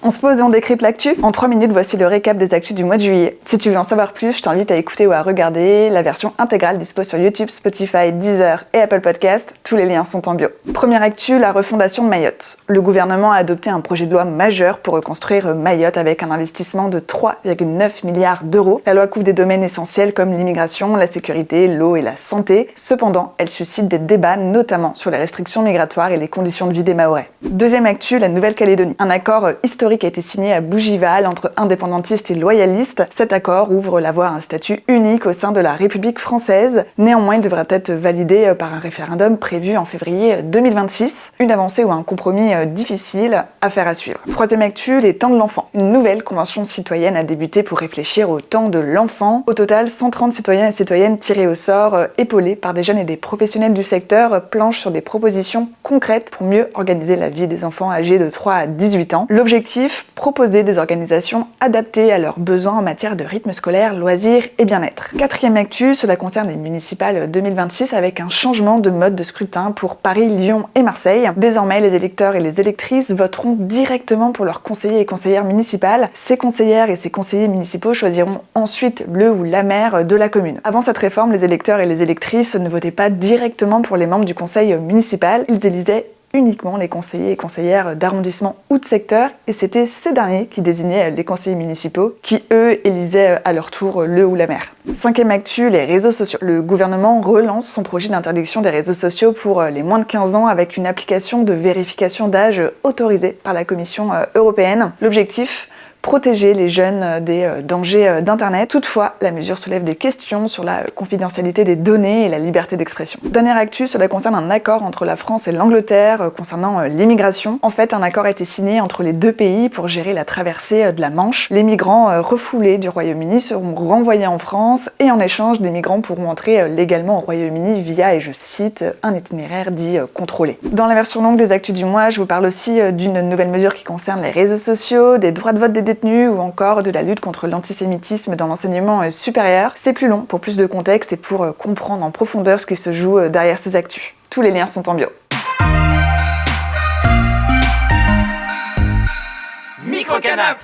On se pose et on décrypte l'actu. En 3 minutes, voici le récap des actus du mois de juillet. Si tu veux en savoir plus, je t'invite à écouter ou à regarder la version intégrale dispo sur YouTube, Spotify, Deezer et Apple Podcast. Tous les liens sont en bio. Première actu, la refondation de Mayotte. Le gouvernement a adopté un projet de loi majeur pour reconstruire Mayotte avec un investissement de 3,9 milliards d'euros. La loi couvre des domaines essentiels comme l'immigration, la sécurité, l'eau et la santé. Cependant, elle suscite des débats, notamment sur les restrictions migratoires et les conditions de vie des Mahorais. Deuxième actu, la Nouvelle-Calédonie. Un accord historique a été signé à Bougival entre indépendantistes et loyalistes. Cet accord ouvre la voie à un statut unique au sein de la République française. Néanmoins, il devra être validé par un référendum prévu en février 2026. Une avancée ou un compromis difficile, affaire à suivre. Troisième actu, les temps de l'enfant. Une nouvelle convention citoyenne a débuté pour réfléchir au temps de l'enfant. Au total, 130 citoyens et citoyennes tirés au sort, épaulés par des jeunes et des professionnels du secteur, planchent sur des propositions concrètes pour mieux organiser la vie des enfants âgés de 3 à 18 ans. L'objectif, proposer des organisations adaptées à leurs besoins en matière de rythme scolaire, loisirs et bien-être. Quatrième actu, cela concerne les municipales 2026 avec un changement de mode de scrutin pour Paris, Lyon et Marseille. Désormais, les électeurs et les électrices voteront directement pour leurs conseillers et conseillères municipales. Ces conseillères et ces conseillers municipaux choisiront ensuite le ou la maire de la commune. Avant cette réforme, les électeurs et les électrices ne votaient pas directement pour les membres du conseil municipal. Ils élisaient uniquement les conseillers et conseillères d'arrondissement ou de secteur, et c'était ces derniers qui désignaient les conseillers municipaux, qui eux élisaient à leur tour le ou la maire. Cinquième actu, les réseaux sociaux. Le gouvernement relance son projet d'interdiction des réseaux sociaux pour les moins de 15 ans avec une application de vérification d'âge autorisée par la Commission européenne. L'objectif, protéger les jeunes des dangers d'Internet. Toutefois, la mesure soulève des questions sur la confidentialité des données et la liberté d'expression. Dernière actu, cela concerne un accord entre la France et l'Angleterre concernant l'immigration. En fait, un accord a été signé entre les deux pays pour gérer la traversée de la Manche. Les migrants refoulés du Royaume-Uni seront renvoyés en France et en échange, des migrants pourront entrer légalement au Royaume-Uni via, et je cite, un itinéraire dit contrôlé. Dans la version longue des actus du mois, je vous parle aussi d'une nouvelle mesure qui concerne les réseaux sociaux, des droits de vote des détenus ou encore de la lutte contre l'antisémitisme dans l'enseignement supérieur. C'est plus long pour plus de contexte et pour comprendre en profondeur ce qui se joue derrière ces actus. Tous les liens sont en bio. Micro-canap!